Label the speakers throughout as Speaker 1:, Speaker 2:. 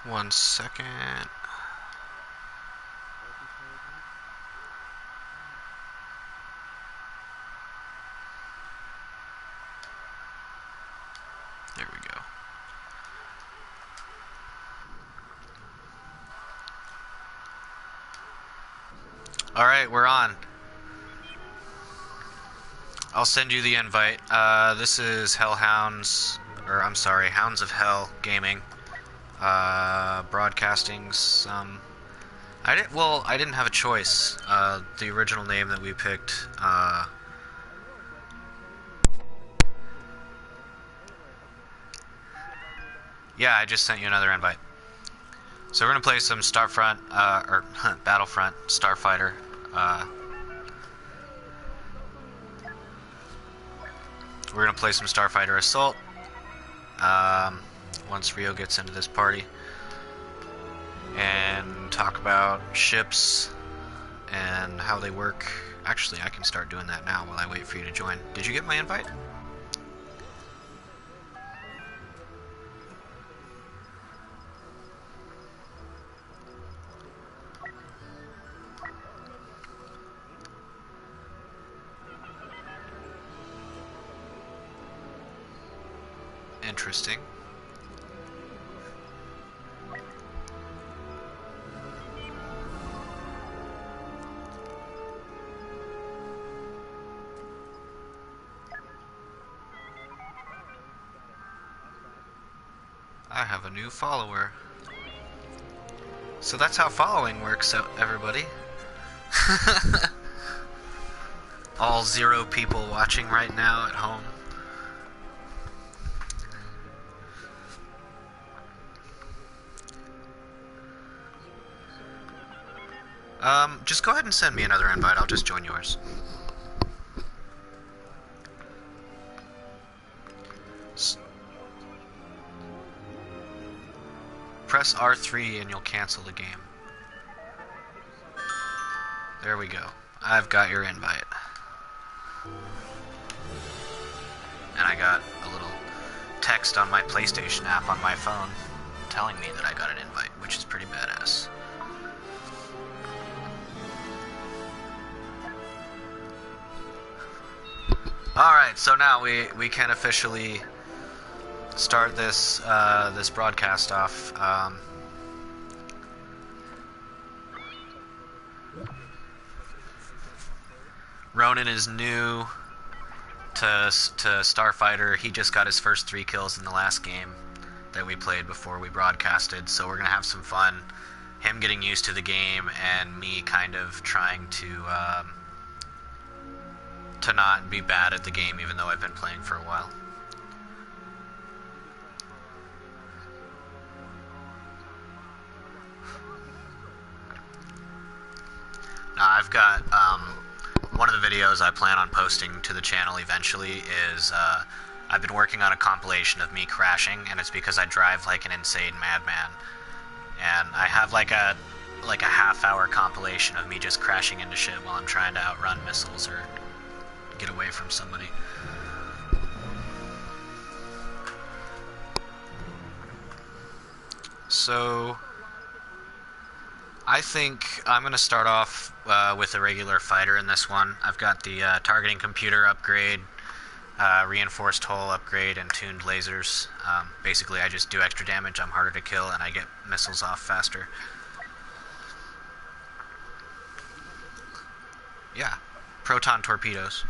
Speaker 1: 1 second. There we go. Alright, we're on. I'll send you the invite. This is Hounds of Hell Gaming. Broadcasting some... I didn't have a choice. The original name that we picked, yeah, I just sent you another invite. So we're gonna play some Starfront, or Battlefront, Starfighter. We're gonna play some Starfighter Assault. Once Rio gets into this party, and talk about ships and how they work. Actually, I can start doing that now while I wait for you to join. Did you get my invite? Interesting. I have a new follower. So that's how following works out, everybody. All 0 people watching right now at home. Just go ahead and send me another invite. I'll just join yours. Press R3 and you'll cancel the game. There we go. I've got your invite. And I got a little text on my PlayStation app on my phone telling me that I got an invite, which is pretty badass. Alright, so now we can officially start this this broadcast off. Ronan is new to Starfighter. He just got his first 3 kills in the last game that we played before we broadcasted, so we're gonna have some fun. Him getting used to the game and me kind of trying to not be bad at the game, even though I've been playing for a while. Now I've got one of the videos I plan on posting to the channel eventually is I've been working on a compilation of me crashing, and it's because I drive like an insane madman. And I have like a half-hour compilation of me just crashing into shit while I'm trying to outrun missiles or get away from somebody. So I think I'm going to start off with a regular fighter in this one. I've got the targeting computer upgrade, reinforced hull upgrade, and tuned lasers. Basically, I just do extra damage, I'm harder to kill, and I get missiles off faster. Yeah, proton torpedoes.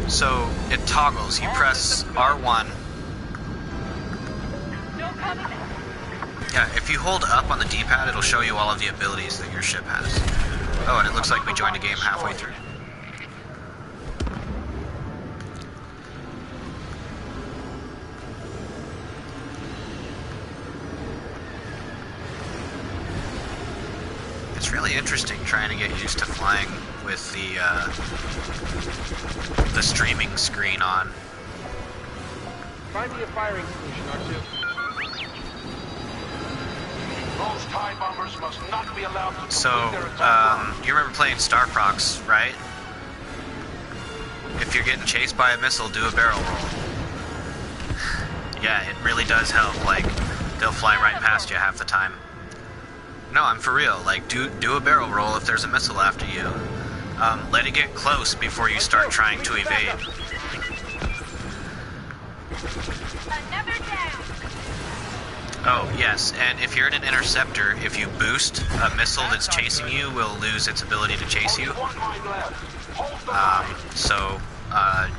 Speaker 1: So it toggles. You press R1. Yeah, if you hold up on the D-pad, it'll show you all of the abilities that your ship has. Oh, and it looks like we joined a game halfway through. It's really interesting trying to get used to flying with the streaming screen on.
Speaker 2: Find me a firing solution, R2.
Speaker 3: Those TIE bombers must not be allowed to
Speaker 1: So,
Speaker 3: complete their attack run.
Speaker 1: you remember playing Star Prox, right? If you're getting chased by a missile, do a barrel roll. Yeah, it really does help. Like, They'll fly right past you half the time. No, I'm for real. Like, do a barrel roll if there's a missile after you. Let it get close before you start trying to evade.
Speaker 4: Another down.
Speaker 1: Oh, yes, and if you're in an interceptor, if you boost, a missile that's chasing you will lose its ability to chase you.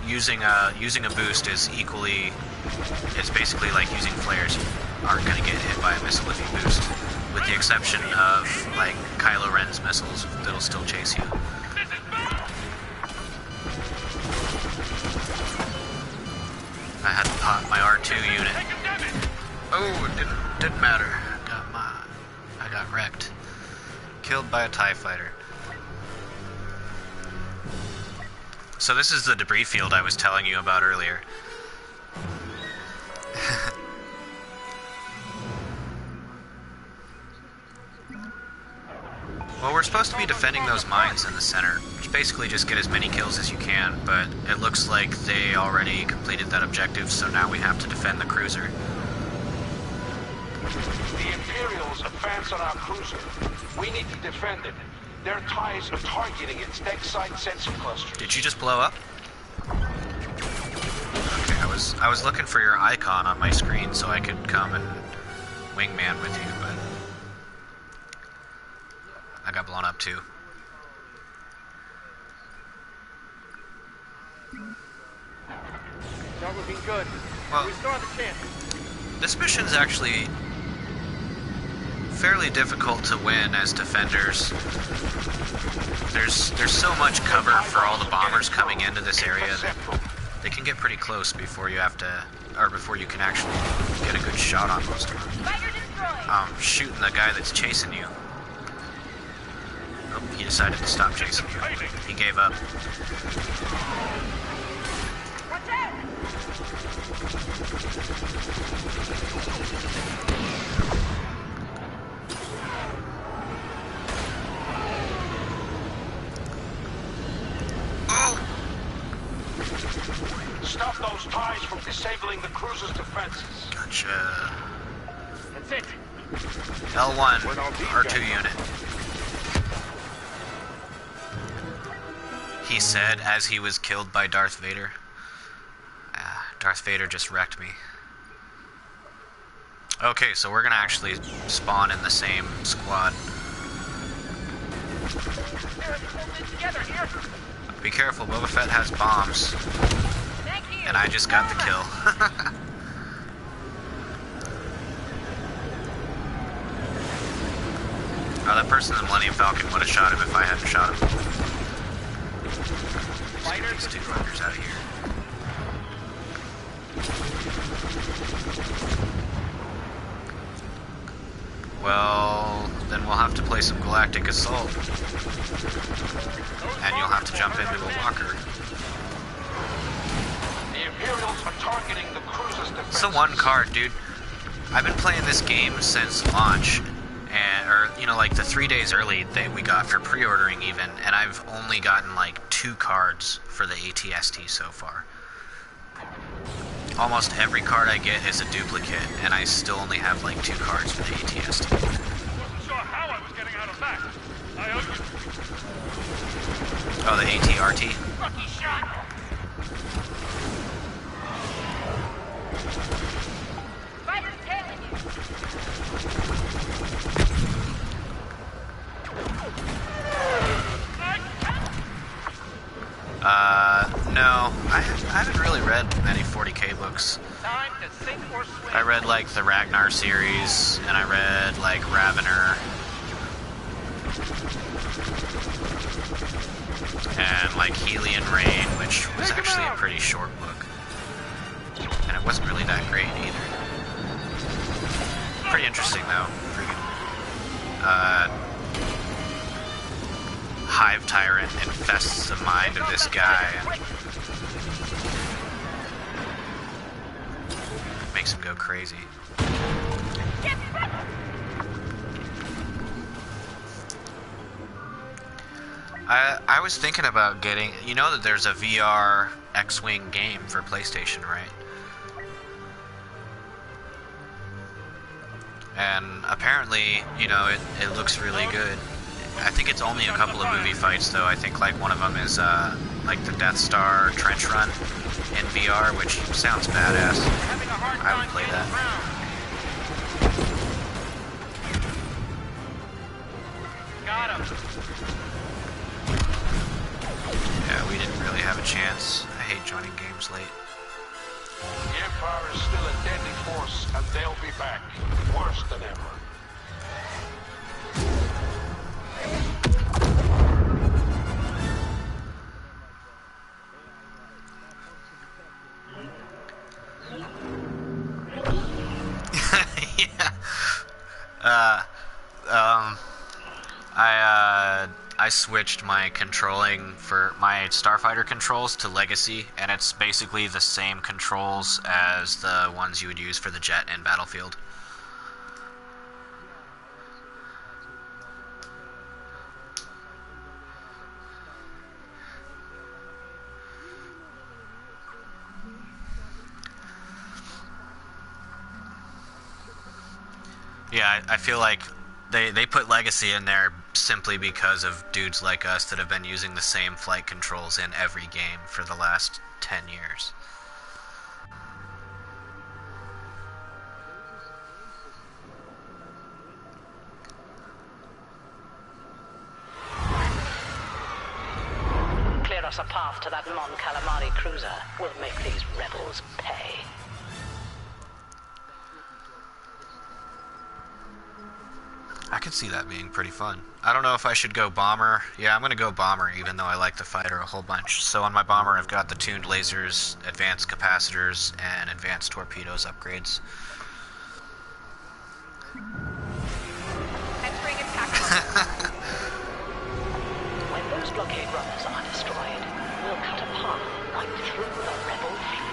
Speaker 1: Using a boost is equally... It's basically like using flares. You aren't going to get hit by a missile if you boost. With the exception of, like, Kylo Ren's missiles, that'll still chase you. I had to pop my R2 unit. Oh, it didn't matter. I got wrecked. Killed by a TIE fighter. So this is the debris field I was telling you about earlier. Well, we're supposed to be defending those mines in the center, which basically just get as many kills as you can, but it looks like they already completed that objective, so now we have to defend the cruiser.
Speaker 3: The Imperials advance on our cruiser. We need to defend it. Their TIEs are targeting its deck side sensor cluster.
Speaker 1: Did you just blow up? Okay, I was looking for your icon on my screen so I could come and wingman with you, but I got blown up too.
Speaker 2: Not looking good.
Speaker 1: Well,
Speaker 2: We still have a chance.
Speaker 1: this mission's actually fairly difficult to win as defenders. There's so much cover for all the bombers coming into this area that they can get pretty close before you have to, or before you can actually get a good shot on most of them.
Speaker 4: Fighter destroyed.
Speaker 1: Shooting the guy that's chasing you. Oh, he decided to stop chasing you. He gave up.
Speaker 4: Watch out.
Speaker 3: Stop those TIEs from disabling the cruiser's defenses.
Speaker 1: Gotcha.
Speaker 2: That's it.
Speaker 1: L1, R2 unit. He said as he was killed by Darth Vader. Darth Vader just wrecked me. Okay, so we're gonna actually spawn in the same squad.
Speaker 2: Together here.
Speaker 1: Be careful, Boba Fett has bombs.
Speaker 4: Thank you.
Speaker 1: And I just got the kill. Oh, that person in the Millennium Falcon would have shot him if I hadn't shot him. Get these two fuckers out of here. Well, then we'll have to play some Galactic Assault. And you'll have to jump into a walker.
Speaker 3: The Imperials are targeting the cruiser's defenses.
Speaker 1: It's the one card, dude. I've been playing this game since launch. Or, you know, like the 3 days early that we got for pre-ordering even, and I've only gotten like 2 cards for the ATST so far. Almost every card I get is a duplicate, and I still only have like 2 cards for the ATST.
Speaker 2: Wasn't sure how I was getting out of that. I owe you.
Speaker 1: Oh, the ATRT?
Speaker 4: Lucky shot. Fighter's tailing you.
Speaker 1: No. I haven't really read many 40k books.
Speaker 2: Time to sink or swim.
Speaker 1: I read like the Ragnar series, and I read like Ravener. And like Helion Rain, which was actually a pretty short book. And it wasn't really that great either. Pretty interesting though. Friggin'. Hive Tyrant infests the mind of this guy and makes him go crazy. I was thinking about getting, you know that there's a VR X-Wing game for PlayStation, right? and apparently, you know, it looks really good. I think it's only a couple of movie fights, though. I think like one of them is like the Death Star trench run in VR, which sounds badass. I would play that.
Speaker 2: Got him.
Speaker 1: Yeah, we didn't really have a chance. I hate joining games late.
Speaker 3: The Empire is still a deadly force, and they'll be back. Worse than ever.
Speaker 1: Yeah. I switched my controlling for my Starfighter controls to Legacy, and it's basically the same controls as the ones you would use for the jet in Battlefield. Yeah, I feel like they put Legacy in there simply because of dudes like us that have been using the same flight controls in every game for the last 10 years.
Speaker 5: Clear us a path to that Mon Calamari cruiser. We'll make these rebels pay.
Speaker 1: I could see that being pretty fun. I don't know if I should go bomber. Yeah, I'm going to go bomber, even though I like the fighter a whole bunch. So on my bomber, I've got the tuned lasers, advanced capacitors, and advanced torpedoes upgrades.
Speaker 4: Entering attack.
Speaker 5: When those blockade runners are destroyed, we'll cut a path right through the rebel fleet.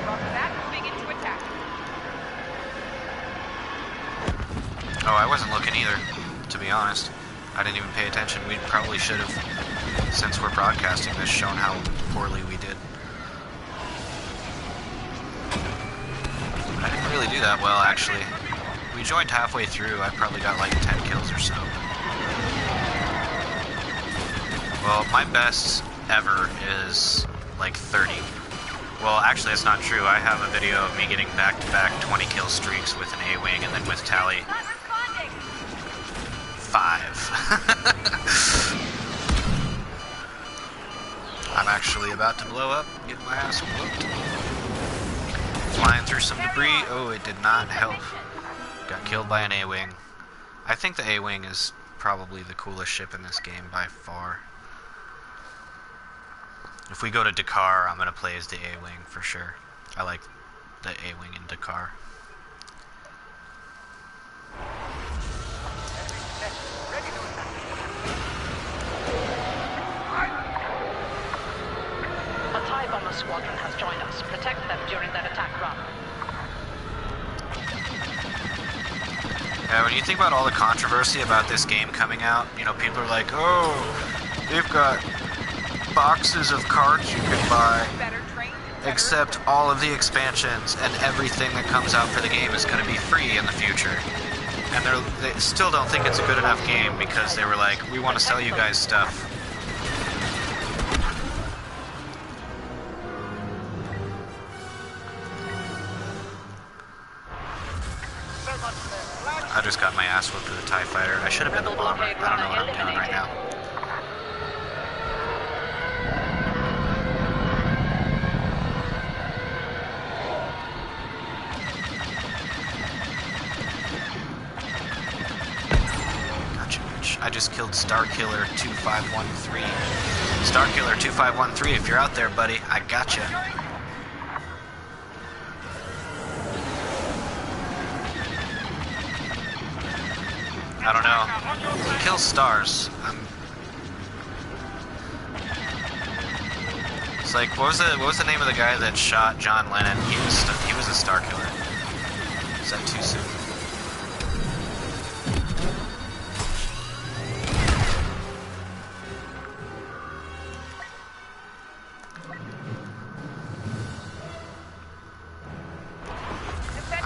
Speaker 4: Roger that. Moving into attack.
Speaker 1: Oh, I wasn't looking either, to be honest. I didn't even pay attention. We probably should have, since we're broadcasting this, shown how poorly we did. I didn't really do that well, actually. We joined halfway through. I probably got like 10 kills or so. Well, my best ever is like 30. Well, actually, that's not true. I have a video of me getting back-to-back 20 kill streaks with an A-wing, and then with Tally,
Speaker 4: Not responding.
Speaker 1: 5. I'm actually about to blow up, get my ass whooped. Flying through some debris. Oh, it did not help. Got killed by an A-wing. I think the A-wing is probably the coolest ship in this game by far. If we go to Dakar, I'm going to play as the A-Wing for sure. I like the A-Wing in Dakar.
Speaker 5: A TIE bomber squadron has joined us. Protect them during their attack run.
Speaker 1: Yeah, when you think about all the controversy about this game coming out, you know, people are like, oh, they've got boxes of cards you can buy,
Speaker 4: Better trained. Better
Speaker 1: except all of the expansions and everything that comes out for the game is going to be free in the future. And they still don't think it's a good enough game because they were like, we want to sell you guys stuff. I just got my ass whooped with a TIE fighter. I should have been the bomber. I don't know what I'm doing right now. Gotcha, bitch. I just killed Starkiller 2513. Starkiller 2513, if you're out there, buddy, I gotcha. I don't know. He kills stars. It's like, what was the name of the guy that shot John Lennon? He was a star killer. Is that too soon?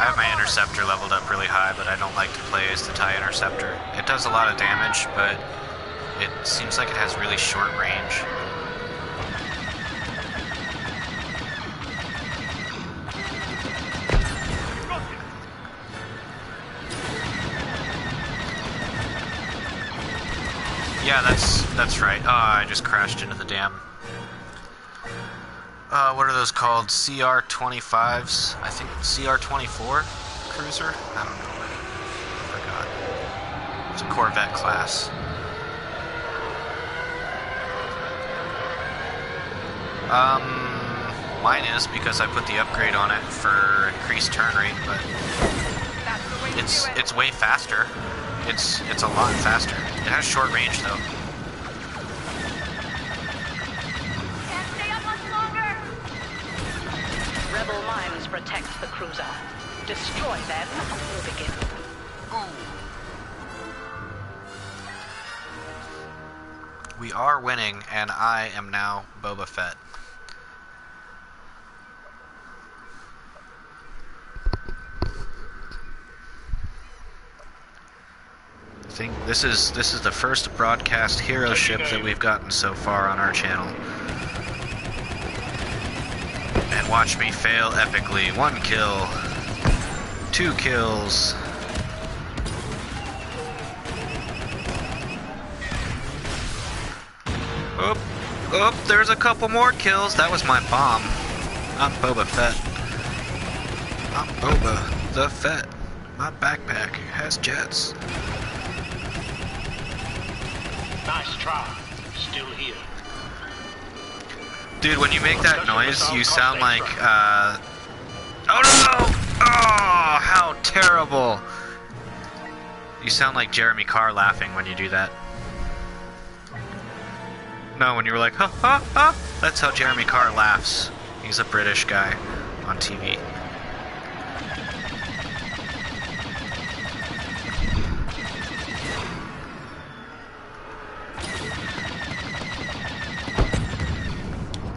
Speaker 1: have my interceptor leveled up really high, but I don't like to play as the TIE interceptor. It does a lot of damage, but it seems like it has really short range. Yeah, that's right. Oh, I just crashed into the dam. What are those called? CR-25s? I think CR-24 cruiser? I don't know. I forgot. It's a Corvette class. Mine is because I put the upgrade on it for increased turn rate, but
Speaker 4: That's the way to do it.
Speaker 1: it's way faster. It's a lot faster. It has short range though.
Speaker 4: Can't stay up much longer.
Speaker 5: Rebel mines protect the cruiser. Destroy them, and we'll begin.
Speaker 1: We are winning, and I am now Boba Fett. I think this is the first broadcast hero ship that we've gotten so far on our channel. And watch me fail epically. 1 kill. 2 kills. Oh, there's a couple more kills. That was my bomb. I'm Boba Fett. I'm Boba the Fett. My backpack has jets.
Speaker 6: Nice try. Still here.
Speaker 1: Dude, when you make that noise, you sound like, oh no! Oh, how terrible! You sound like Jeremy Carr laughing when you do that. No, when you were like, ha ha ha! That's how Jeremy Carr laughs. He's a British guy on TV.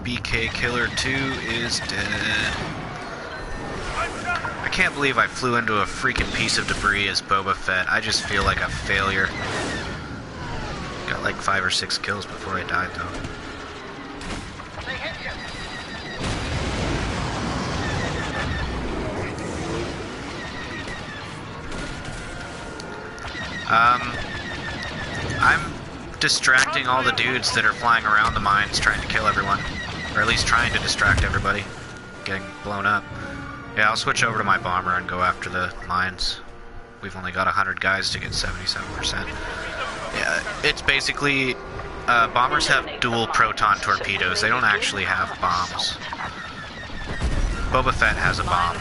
Speaker 1: BK Killer 2 is dead. I can't believe I flew into a freaking piece of debris as Boba Fett. I just feel like a failure. Got like 5 or 6 kills before I died though. I'm distracting all the dudes that are flying around the mines trying to kill everyone. Or at least trying to distract everybody getting blown up. Yeah, I'll switch over to my bomber and go after the mines. We've only got 100 guys to get 77%. Yeah, it's basically... bombers have dual proton torpedoes. They don't actually have bombs. Boba Fett has a bomb.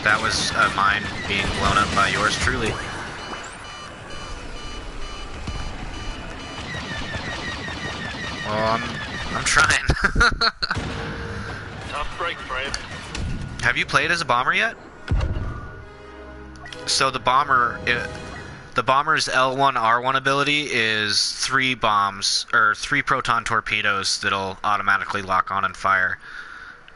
Speaker 1: That was a mine being blown up by yours truly. Well, I'm trying.
Speaker 6: Tough break, Fred.
Speaker 1: Have you played as a bomber yet? So the bomber's L1R1 ability is 3 bombs, or 3 proton torpedoes that'll automatically lock on and fire.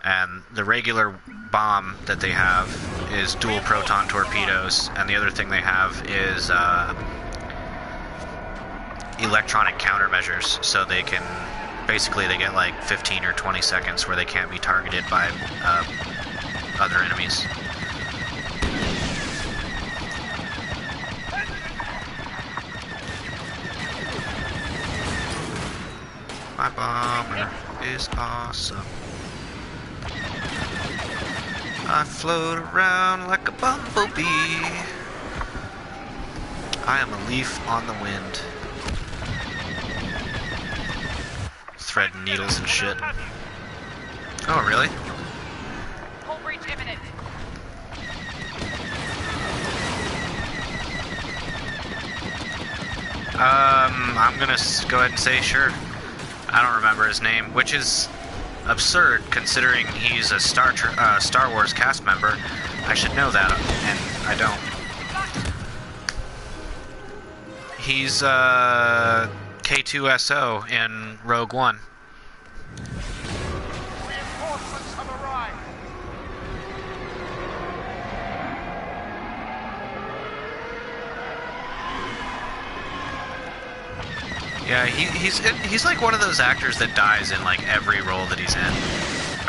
Speaker 1: And the regular bomb that they have is dual proton torpedoes, and the other thing they have is electronic countermeasures, so they can basically they get like 15 or 20 seconds where they can't be targeted by other enemies. My bomber is awesome. I float around like a bumblebee. I am a leaf on the wind. Threading needles and shit. Oh, really?
Speaker 4: Hull breach imminent.
Speaker 1: I'm gonna go ahead and say sure. I don't remember his name, which is absurd considering he's a Star Wars cast member. I should know that, and I don't. He's K2SO in Rogue One.
Speaker 2: Reinforcements have arrived.
Speaker 1: Yeah, he's like one of those actors that dies in like every role that he's in,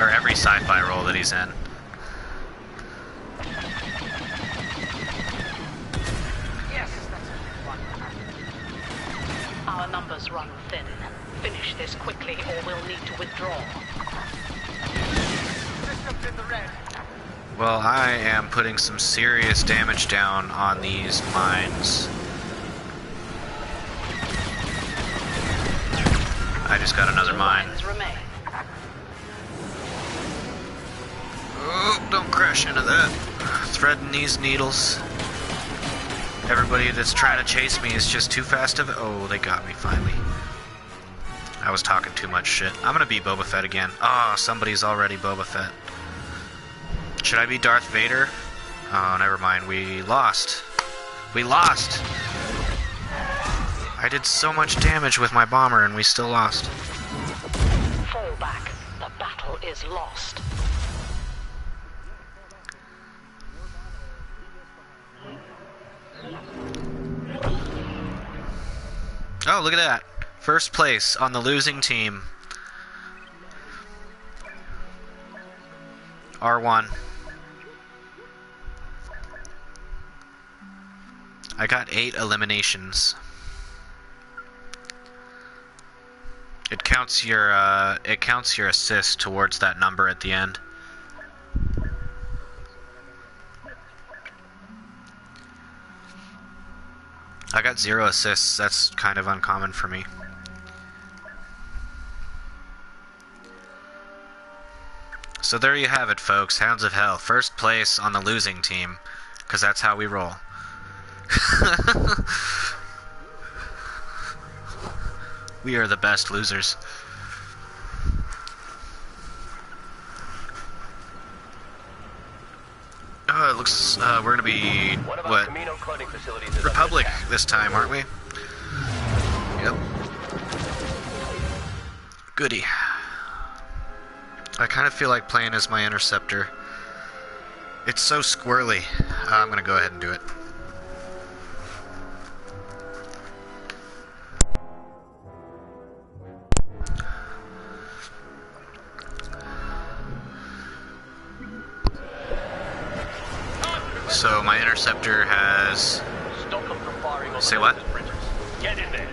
Speaker 1: or every sci-fi role that he's in.
Speaker 2: Yes, that's one.
Speaker 5: Our numbers run thin. Finish this quickly or we'll need to withdraw.
Speaker 2: Systems in the red.
Speaker 1: Well, I am putting some serious damage down on these mines. I just got another mine.
Speaker 5: Remain.
Speaker 1: Oh, don't crash into that. Threading these needles. Everybody that's trying to chase me is just too fast to... Oh, they got me finally. I was talking too much shit. I'm gonna be Boba Fett again. Oh, somebody's already Boba Fett. Should I be Darth Vader? Oh, never mind. We lost. We lost! I did so much damage with my bomber and we still lost.
Speaker 5: Fall back. The battle is lost.
Speaker 1: Oh, look at that. First place on the losing team. R1. I got 8 eliminations. It counts your assist towards that number at the end. I got 0 assists. That's kind of uncommon for me. So there you have it, folks. Hounds of Hell. First place on the losing team. Because that's how we roll. We are the best losers. It looks we're gonna be what? Republic this time, aren't we? Yep. Goody. I kind of feel like playing as my interceptor. It's so squirrely. I'm gonna go ahead and do it. So my interceptor has...
Speaker 6: Stop them from firing on
Speaker 1: Say
Speaker 6: the
Speaker 1: what?
Speaker 6: bridges. Get in there.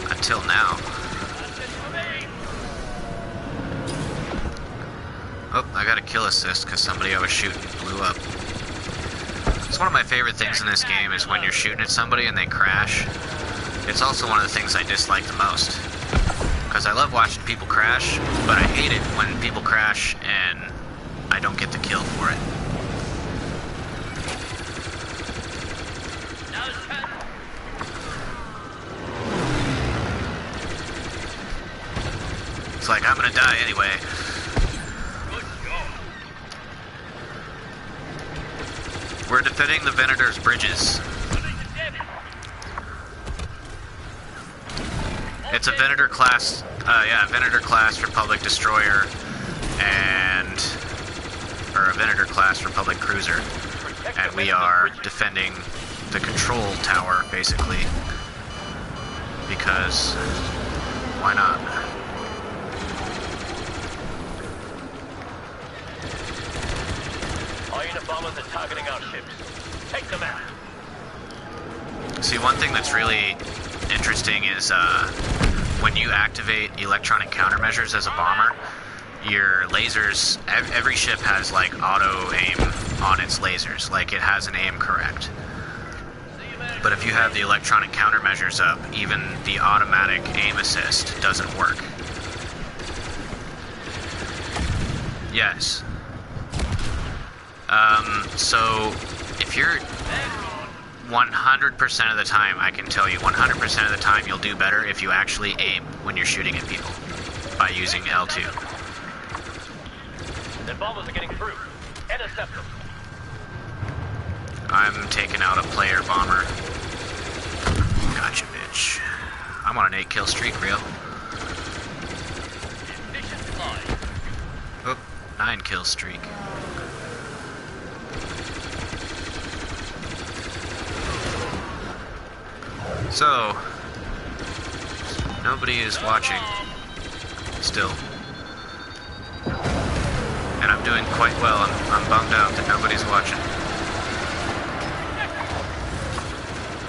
Speaker 1: Until now. Oh, I got a kill assist because somebody I was shooting blew up. It's one of my favorite things in this game is when you're shooting at somebody and they crash. It's also one of the things I dislike the most. Because I love watching people crash, but I hate it when people crash and I don't get the kill for it. It's like, I'm gonna die anyway. We're defending the Venator's bridges. It's a Venator class, Venator class Republic destroyer, or a Venator class Republic cruiser, and we are defending the control tower, basically, because why not?
Speaker 6: Our unit bombers are targeting our ships. Take them out.
Speaker 1: See, one thing that's really interesting is when you activate electronic countermeasures as a bomber, your lasers, every ship has like auto aim on its lasers, like it has an aim correct. But if you have the electronic countermeasures up, even the automatic aim assist doesn't work. Yes. So if you're 100% of the time, I can tell you 100% of the time you'll do better if you actually aim when you're shooting at people by using L2.
Speaker 6: The bombers are getting through. Intercept them.
Speaker 1: I'm taking out a player bomber. Gotcha, bitch. I'm on an 8 kill streak, real. Oh, 9 kill streak. So, nobody is watching still. And I'm doing quite well. I'm bummed out that nobody's watching.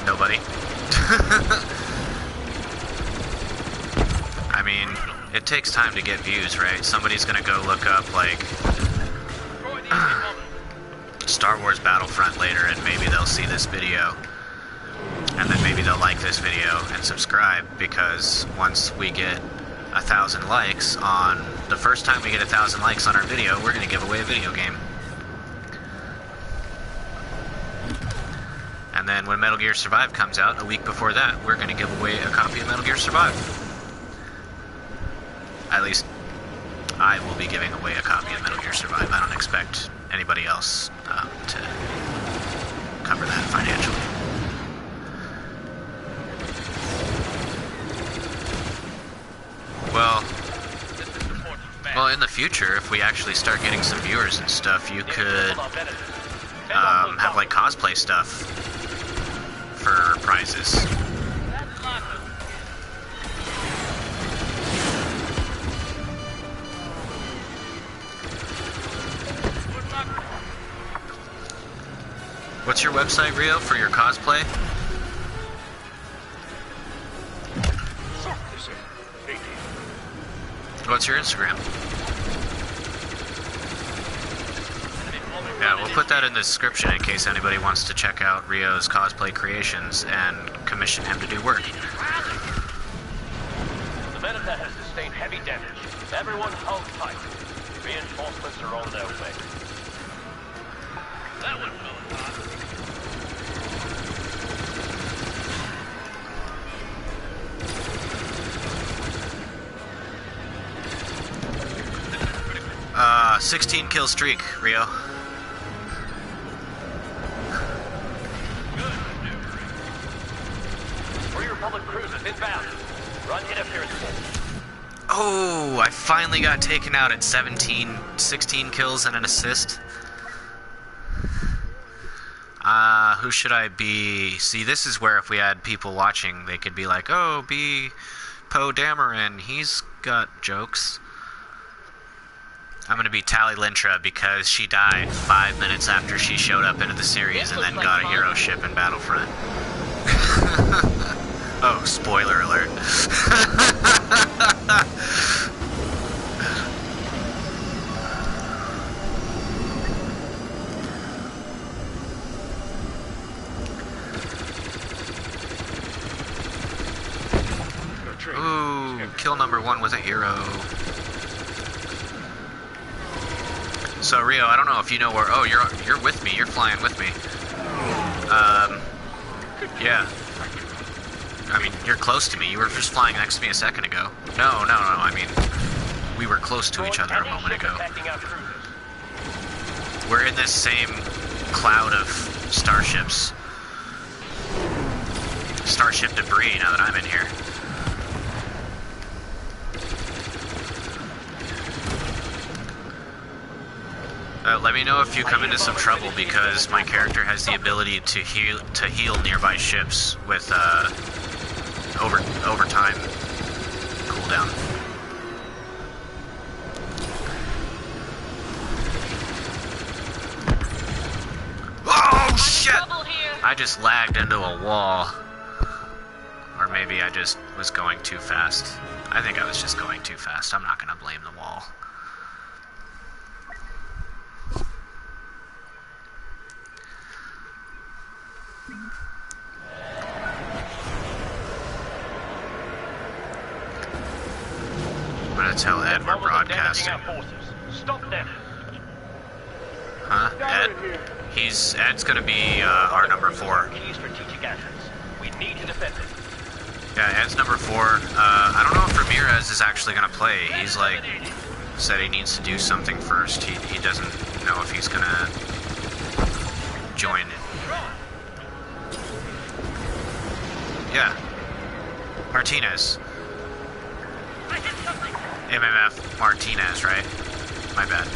Speaker 1: Nobody. I mean, it takes time to get views, right? Somebody's gonna go look up, like, Star Wars Battlefront later, and maybe they'll see this video. And then maybe they'll like this video and subscribe, because once we get 1,000 likes on... The first time we get 1,000 likes on our video, we're gonna give away a video game. And then when Metal Gear Survive comes out, a week before that, we're gonna give away a copy of Metal Gear Survive. At least, I will be giving away a copy of Metal Gear Survive. I don't expect anybody else to cover that financially. Well, in the future, if we actually start getting some viewers and stuff, you could have like cosplay stuff for prizes. What's your website, Rio, for your cosplay? What's your Instagram? Yeah, we'll put that in the description in case anybody wants to check out Rio's cosplay creations and commission him to do work.
Speaker 6: The Medita has sustained heavy damage. Everyone hold tight. Reinforcements are on their way. That one fell apart.
Speaker 1: Uh, 16 kill streak, Rio.
Speaker 6: Free Republic cruisers inbound. Run interference.
Speaker 1: Oh, I finally got taken out at 16 kills and an assist. Who should I be? See, this is where if we had people watching, they could be like, oh, be Poe Dameron, he's got jokes. I'm gonna be Tali Lintra because she died 5 minutes after she showed up into the series and then got a hero ship in Battlefront. Oh, spoiler alert. Ooh, kill number 1 was a hero. So Rio, I don't know if you know where. Oh, you're with me. You're flying with me. Yeah. I mean, you're close to me. You were just flying next to me a second ago. No. I mean, we were close to each other a moment ago. We're in this same cloud of starships. Starship debris. Now that I'm in here. Let me know if you come into some trouble because my character has the ability to heal nearby ships with overtime cooldown. Oh shit! I just lagged into a wall. Or maybe I just was going too fast. I think I was just going too fast. I'm not gonna blame the wall. I'm gonna tell Ed we're broadcasting.
Speaker 6: Stop them.
Speaker 1: Huh? Ed? Ed's gonna be our number 4.
Speaker 6: Key strategic assets. We need to defend it.
Speaker 1: Yeah, Ed's number 4. I don't know if Ramirez is actually gonna play. He's like said he needs to do something first. He doesn't know if he's gonna join. Yeah. Martinez. MMF Martinez, right? My bad.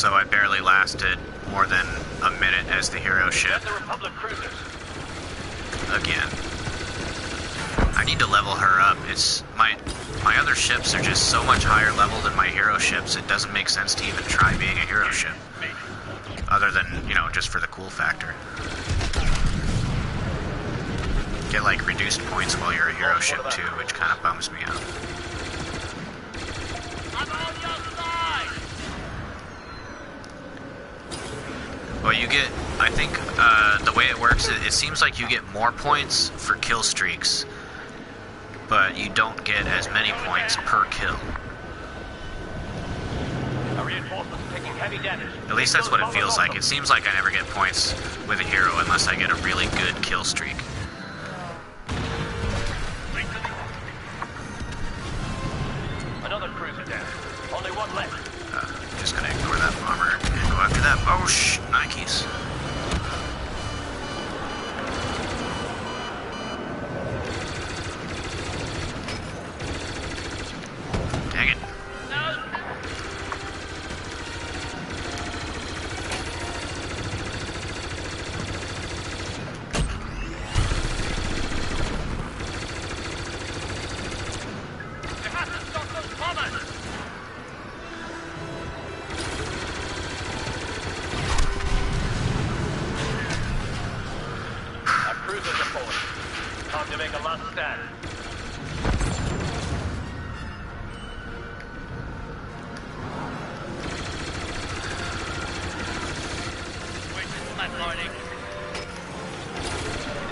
Speaker 1: So I barely lasted more than a minute as the hero ship.
Speaker 6: The Republic cruisers.
Speaker 1: Again. I need to level her up. It's my other ships are just so much higher level than my hero ships, it doesn't make sense to even try being a hero ship. Other than, you know, just for the cool factor. Get like reduced points while you're a hero ship too, which kind of bums me out.
Speaker 6: I'm on your side.
Speaker 1: Well, you get, I think, the way it works, it seems like you get more points for kill streaks, but you don't get as many points per kill.
Speaker 6: Our reinforcements are taking heavy damage.
Speaker 1: At least that's what it feels like. It seems like I never get points with a hero unless I get a really good kill streak.
Speaker 6: Another cruiser down. Only one left.
Speaker 1: Just gonna ignore that bomber and go after that. Oh, Nikes. Dang it.
Speaker 6: Time to make a last stand.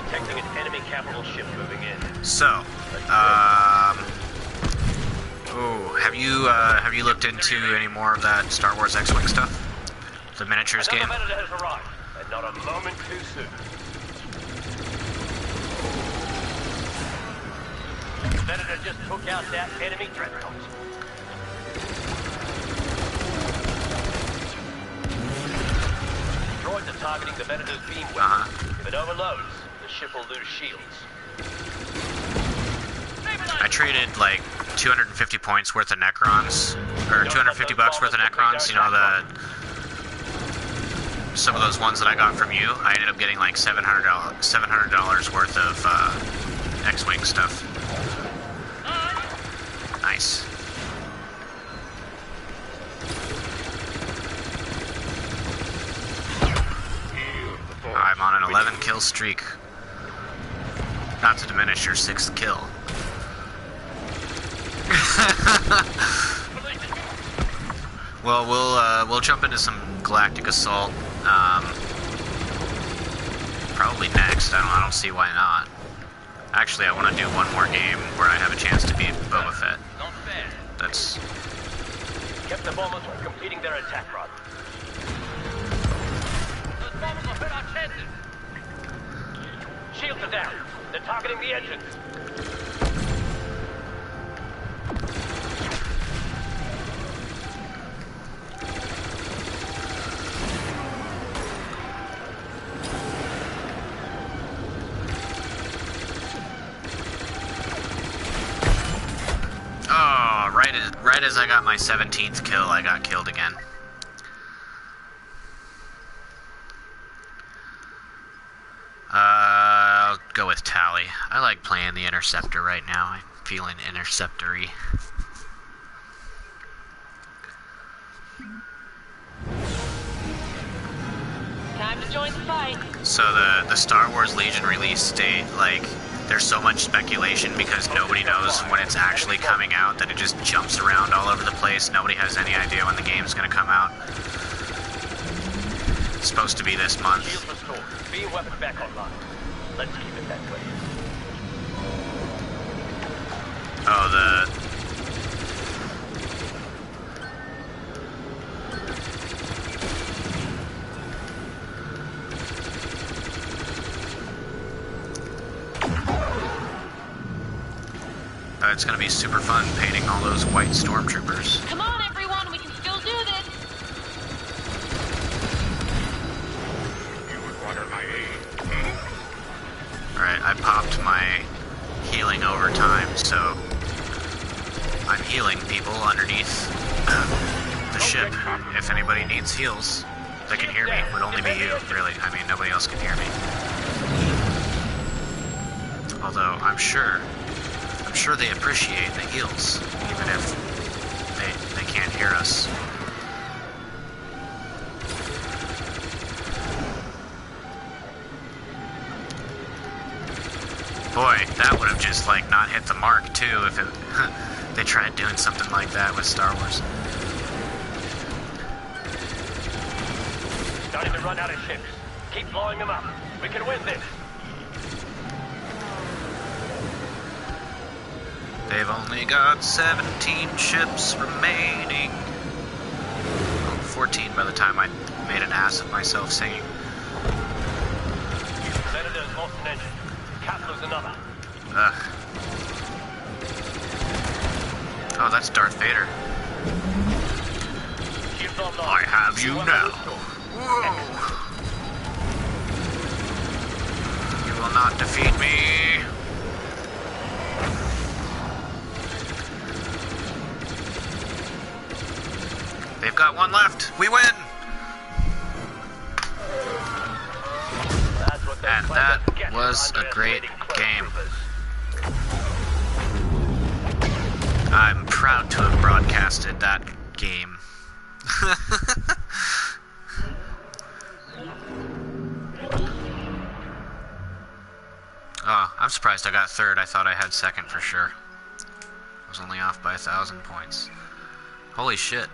Speaker 6: Detecting an enemy capital ship moving in.
Speaker 1: So, oh, have you looked into any more of that Star Wars X-Wing stuff? The miniatures game?
Speaker 6: Another Venator has arrived, and not a moment too soon. Venator just took out that enemy dreadnought. Droids are targeting the Venator's beam weapon. If it overloads, the ship will lose shields.
Speaker 1: I traded like 250 points worth of Necrons, or 250 bucks worth of Necrons, you know, some of those ones that I got from you. I ended up getting like $700 worth of X-Wing stuff. Nice. I'm on an 11 kill streak. Not to diminish your 6th kill. Well, we'll jump into some Galactic Assault. Probably next. I don't see why not. Actually, I want to do one more game where I have a chance to beat Boba Fett.
Speaker 6: Not fair.
Speaker 1: That's...
Speaker 6: Kept the bombers from completing their attack run. Those bombers will hurt our chances. Shields are down. They're targeting the engines.
Speaker 1: Right as I got my 17th kill, I got killed again. I'll go with Tally. I like playing the Interceptor right now. I'm feeling Interceptor-y.
Speaker 5: Time to join the fight.
Speaker 1: So the Star Wars Legion release date, like, there's so much speculation because nobody knows when it's actually coming out that it just jumps around all over the place. Nobody has any idea when the game's going to come out. It's supposed to be this month.
Speaker 6: Shields restored. Beam weapon back online. Let's keep it that way.
Speaker 1: Oh, it's gonna be super fun painting all those white stormtroopers.
Speaker 5: Come on, everyone, we can still do this.
Speaker 3: You require my aid.
Speaker 1: Alright, I popped my healing overtime, so I'm healing people underneath the ship. If anybody needs heals that can hear me, it would only be you, really. I mean, nobody else can hear me. Although, I'm sure they appreciate the heals, even if they can't hear us. Boy, that would have just, like, not hit the mark, too, if they tried doing something like that with Star Wars.
Speaker 6: Starting to run out of ships. Keep blowing them up. We can win this.
Speaker 1: They've only got 17 ships remaining. Oh, 14 by the time I made an ass of myself singing.
Speaker 6: Senators lost an engine. Castle's another.
Speaker 1: Ugh. Oh, that's Darth Vader.
Speaker 6: Shields online.
Speaker 1: I have you now. Whoa. You will not defeat me. They've got one left. We win. And that was a great game. I'm proud to have broadcasted that game. Oh, I'm surprised I got third. I thought I had second for sure. I was only off by 1,000 points. Holy shit.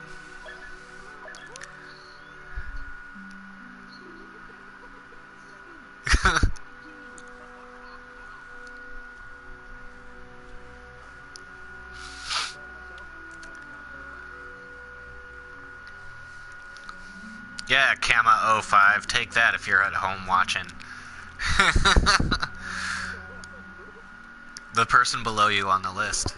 Speaker 1: Yeah, Kama05, take that if you're at home watching. The person below you on the list.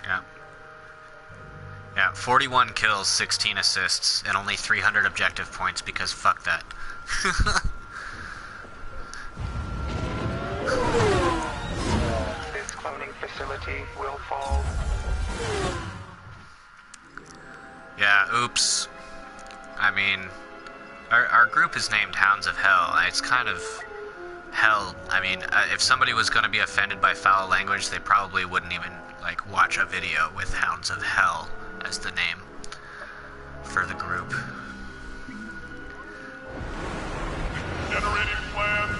Speaker 1: Yeah. Yeah, 41 kills, 16 assists, and only 300 objective points because fuck that.
Speaker 7: This cloning facility will fall.
Speaker 1: Yeah, oops. I mean, our group is named Hounds of Hell. It's kind of hell. I mean, if somebody was going to be offended by foul language, they probably wouldn't even, like, watch a video with Hounds of Hell as the name for the group.
Speaker 3: Generating plan.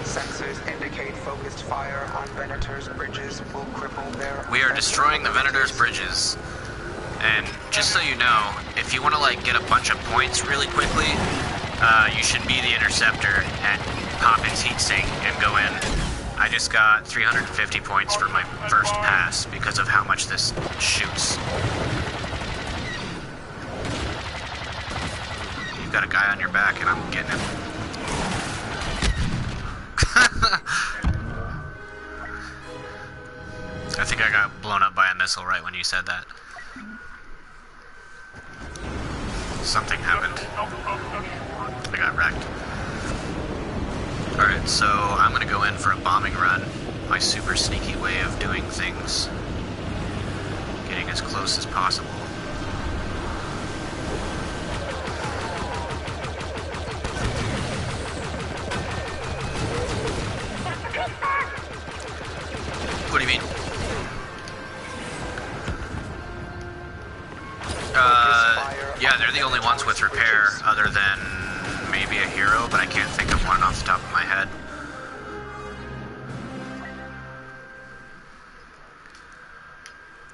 Speaker 7: Sensors indicate focused fire on Venator's bridges will cripple their...
Speaker 1: We are destroying the Venator's bridges. And just so you know, if you want to, like, get a bunch of points really quickly, you should be the interceptor and pop its heatsink and go in. I just got 350 points for my first pass because of how much this shoots. You've got a guy on your back and I'm getting him. I think I got blown up by a missile right when you said that. Something happened. I got wrecked. Alright, so I'm gonna go in for a bombing run. My super sneaky way of doing things. Getting as close as possible. What do you mean? Yeah, they're the only ones with repair other than maybe a hero, but I can't think of one off the top of my head.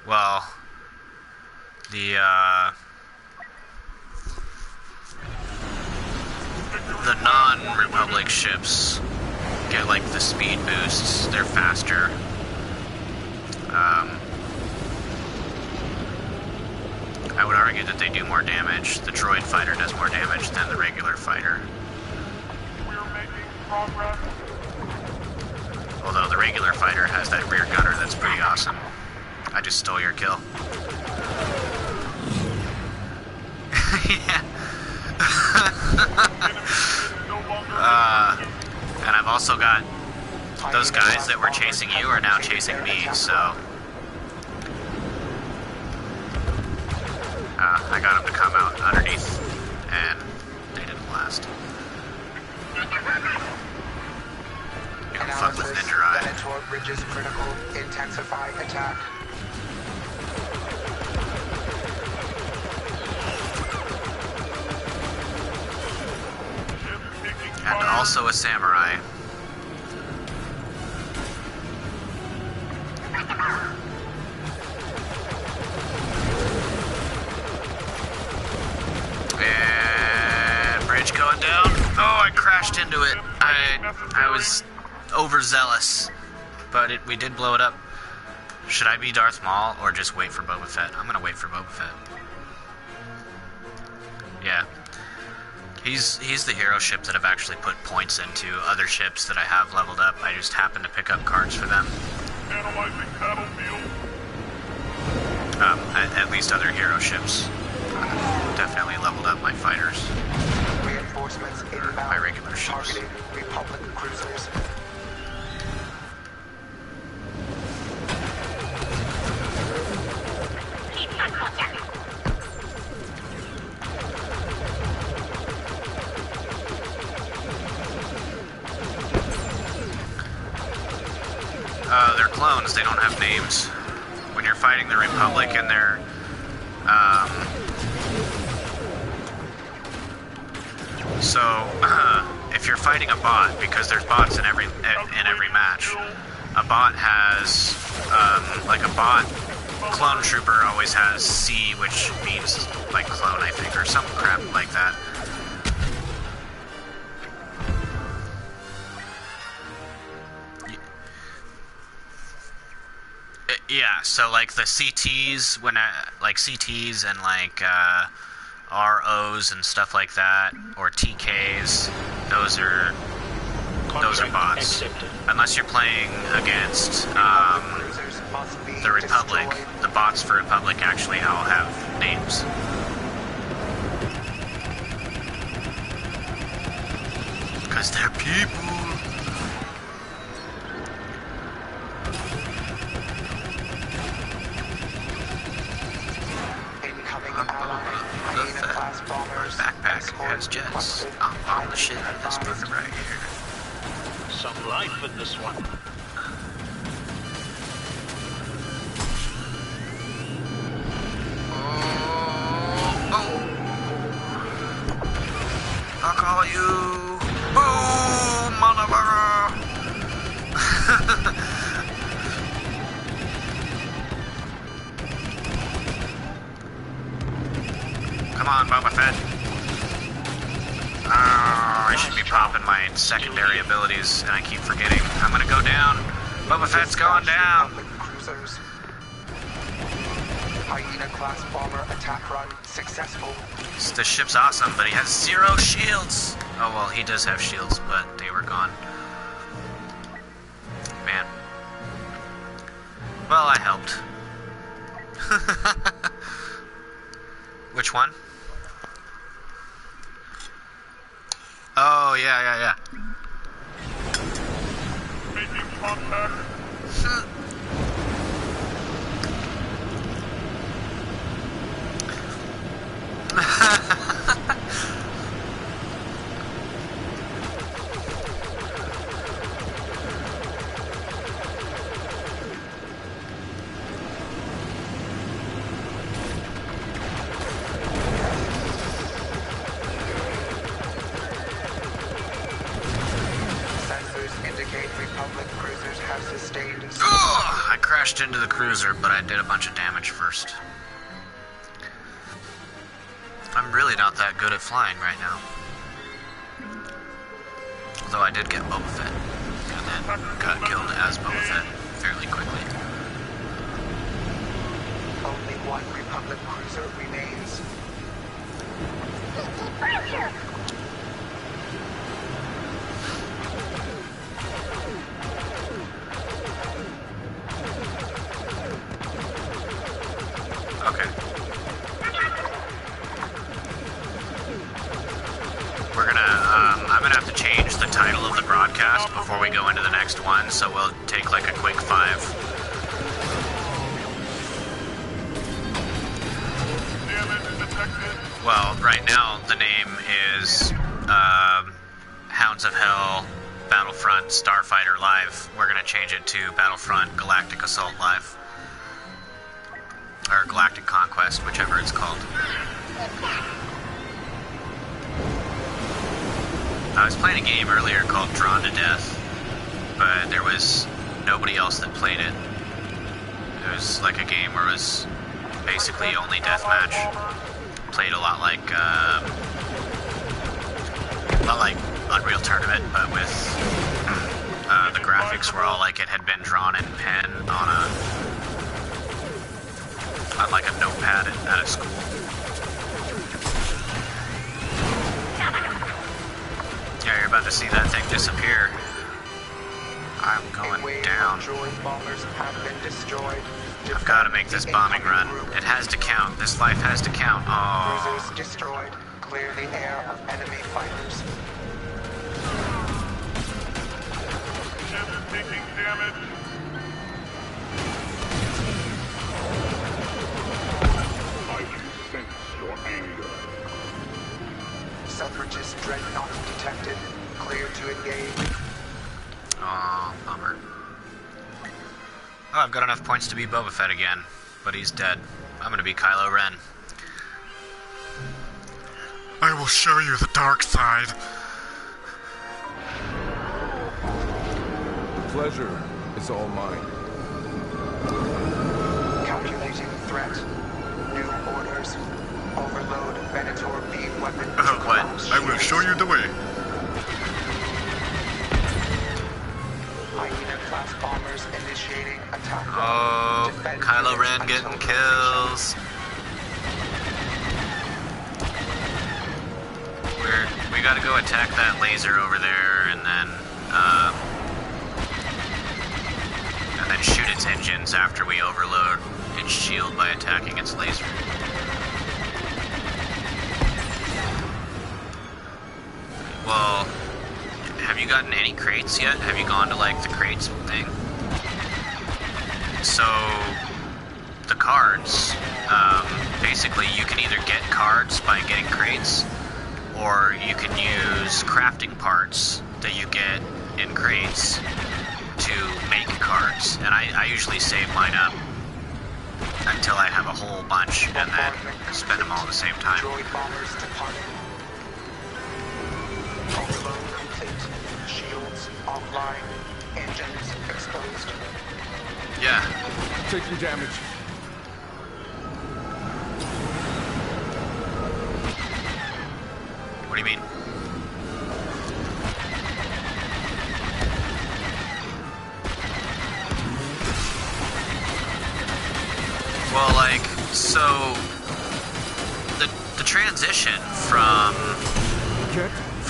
Speaker 1: Well, the non-Republic ships get, like, the speed boosts, they're faster. I would argue that they do more damage. The droid fighter does more damage than the regular fighter.
Speaker 3: We're making progress.
Speaker 1: Although the regular fighter has that rear gunner that's pretty awesome. I just stole your kill. Yeah. also got those guys that were chasing you are now chasing me, so I got them to come out underneath, and they didn't blast. You can fuck with Ninja Eye.
Speaker 7: Venator bridges critical. Intensify attack.
Speaker 1: And also a samurai. And bridge going down. Oh, I crashed into it. I was overzealous, but we did blow it up. Should I be Darth Maul or just wait for Boba Fett? I'm gonna wait for Boba Fett. Yeah. He's the hero ship that I've actually put points into. Other ships that I have leveled up, I just happen to pick up cards for them.
Speaker 8: Analyzing battlefield.
Speaker 1: At least other hero ships. Definitely leveled up my fighters.
Speaker 7: Reinforcements inbound.
Speaker 1: My regular ships.
Speaker 7: Targeting Republic cruisers.
Speaker 1: They're clones, they don't have names. When you're fighting the Republic and they're, so, if you're fighting a bot, because there's bots in every match, a bot has, like a bot, clone trooper always has C, which means, like, clone, I think, or some crap like that. Yeah, so like the CTs, like CTs and like ROs and stuff like that, or TKs, those are bots. Unless you're playing against the Republic, the bots for Republic actually all have names. Because they're people. Backpack has jets. I'm on the shit in this booth right here.
Speaker 6: Some life in this one.
Speaker 1: Oh! I'll call you. Boom, motherfucker! Come on, Boba Fett. I should be popping my secondary abilities, and I keep forgetting. I'm gonna go down. Boba Fett's going down.
Speaker 7: Cruisers. Hyena-class bomber attack run successful.
Speaker 1: The ship's awesome, but he has 0 shields. Oh, well, he does have shields, but they were gone. Man. Well, I helped. Which one? Oh, yeah.
Speaker 8: Making contact.
Speaker 1: I crashed into the cruiser, but I did a bunch of damage first. I'm really not that good at flying right now. Although I did get Boba Fett, and then got killed as Boba Fett fairly quickly.
Speaker 7: Only one Republic cruiser remains.
Speaker 1: Okay. We're gonna, I'm gonna have to change the title of the broadcast broadcast before we go into the next one, so we'll take like a quick 5.
Speaker 8: Damage detected.
Speaker 1: Well, right now the name is Hounds of Hell, Battlefront, Starfighter Live. We're gonna change it to Battlefront Galactic Assault Live. Or Galactic Conquest, whichever it's called. I was playing a game earlier called Drawn to Death, but there was nobody else that played it. It was like a game where it was basically only deathmatch. Played a lot like Unreal Tournament, but with the graphics were all like it had been drawn in pen on like a notepad at a school. Yeah, you're about to see that thing disappear. I'm going down.
Speaker 7: Bombers have been destroyed.
Speaker 1: I've got to make this bombing run. It has to count. This life has to count. Oh.
Speaker 7: Cruisers destroyed. Clear the air of enemy fighters.
Speaker 8: Ship taking damage. I can sense your anger.
Speaker 7: Suffragist dreadnought detected. Clear to engage.
Speaker 1: Oh, bummer. Oh, I've got enough points to be Boba Fett again, but he's dead. I'm gonna be Kylo Ren. I will show you the dark side.
Speaker 9: Pleasure is all mine.
Speaker 7: Calculating threat. New orders. Overload Venator beam weapon.
Speaker 1: Oh, what? I will show you the way.
Speaker 7: Hyena-class bombers initiating attack.
Speaker 1: Oh,
Speaker 7: Defend
Speaker 1: Kylo
Speaker 7: units
Speaker 1: Ren getting
Speaker 7: until
Speaker 1: kills. We gotta go attack that laser over there, and then shoot its engines after we overload its shield by attacking its laser. Well, have you gotten any crates yet? Have you gone to like the crates thing? So, the cards, basically you can either get cards by getting crates, or you can use crafting parts that you get in crates to make cards. And I usually save mine up until I have a whole bunch and then spend them all at the same time.
Speaker 7: Droid bombers departing. Overload complete. Shields offline. Engines exposed.
Speaker 1: Yeah.
Speaker 9: Taking damage.
Speaker 1: What do you mean? Well, like, so the transition from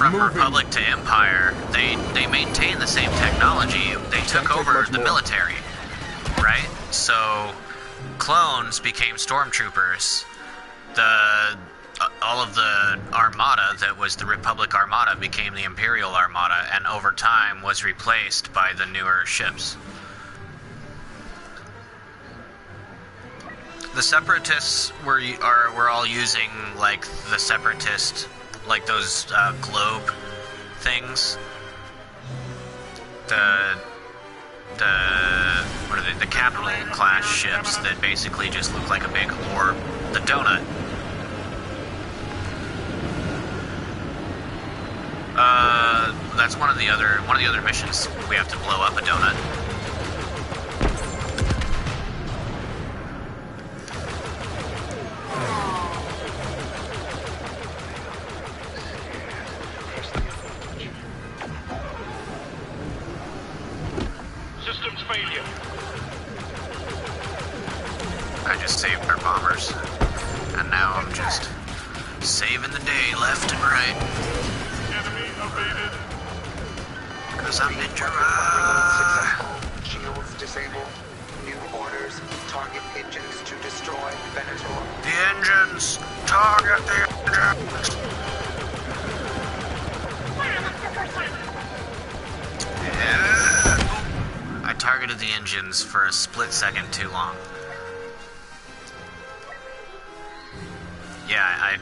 Speaker 1: Republic to Empire, they maintain the same technology. They took over the military, right? So clones became stormtroopers. All of the armada that was the Republic Armada became the Imperial Armada, and over time was replaced by the newer ships. The Separatists were all using like the Separatist, like those globe things. What are they? The capital class ships that basically just look like a big orb. The donut. That's one of the other missions. We have to blow up a donut.
Speaker 8: Systems failure.
Speaker 1: I just saved our bombers, and now I'm just saving the day left and right.
Speaker 8: Enemy evaded.
Speaker 1: Cause I'm Ninja.
Speaker 7: Successful. Shields disabled. New orders. Target engines to destroy Venator.
Speaker 1: The engines! Target the engines! I targeted the engines for a split second too long. Yeah,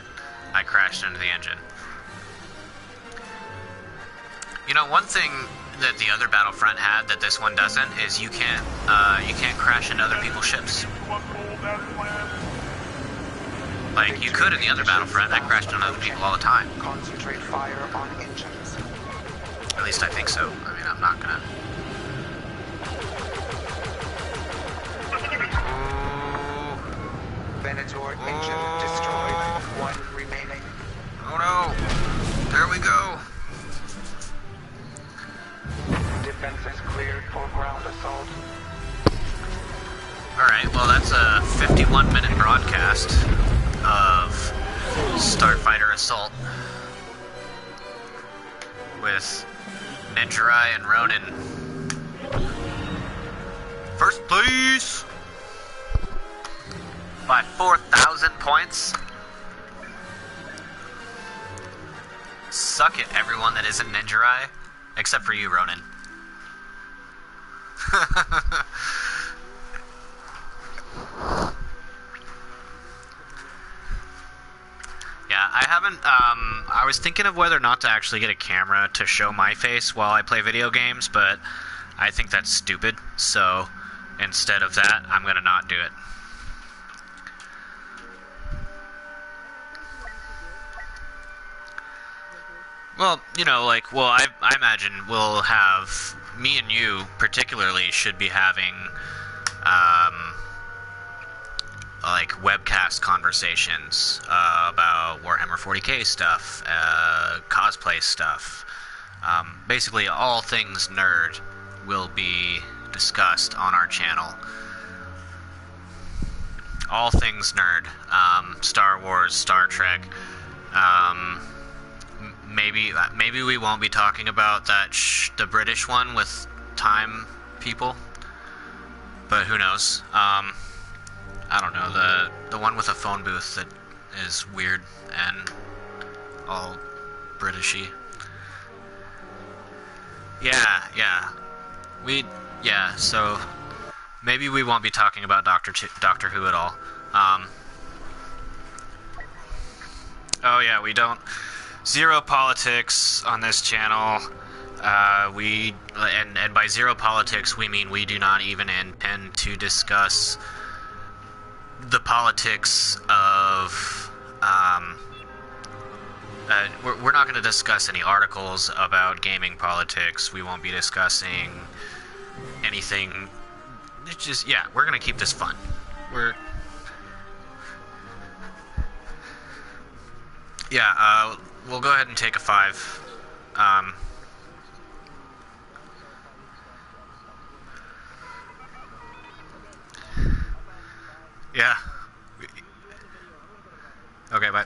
Speaker 1: I crashed into the engine. You know, one thing that the other Battlefront had that this one doesn't is you can't crash into other people's ships. Like, you could in the other Battlefront. I crashed into other people all the time.
Speaker 7: Concentrate fire on engines.
Speaker 1: At least I think so. I mean, I'm not gonna...
Speaker 7: Venator engine destroyed. One remaining.
Speaker 1: Oh no! There we go!
Speaker 7: Defenses cleared for ground assault.
Speaker 1: Alright, well that's a 51-minute broadcast of Starfighter Assault with Ninjarai and Ronin. First place! By 4,000 points. Suck it, everyone that isn't Ninjarai. Except for you, Ronin. Yeah, I haven't, I was thinking of whether or not to actually get a camera to show my face while I play video games, but I think that's stupid, so instead of that, I'm gonna not do it. Well, you know, like, well, I imagine we'll have, me and you particularly should be having, like, webcast conversations about Warhammer 40k stuff, cosplay stuff. Basically, all things nerd will be discussed on our channel. All things nerd. Star Wars, Star Trek, Maybe we won't be talking about that the British one with time people, but who knows? I don't know, the one with a phone booth that is weird and all Britishy. Yeah. So maybe we won't be talking about Doctor Who at all. Oh yeah, we don't. Zero politics on this channel. And by zero politics we mean we do not even intend to discuss the politics of we're not going to discuss any articles about gaming politics. We won't be discussing anything. It's just, yeah, we're going to keep this fun. We'll go ahead and take a 5. Yeah. Okay, bye.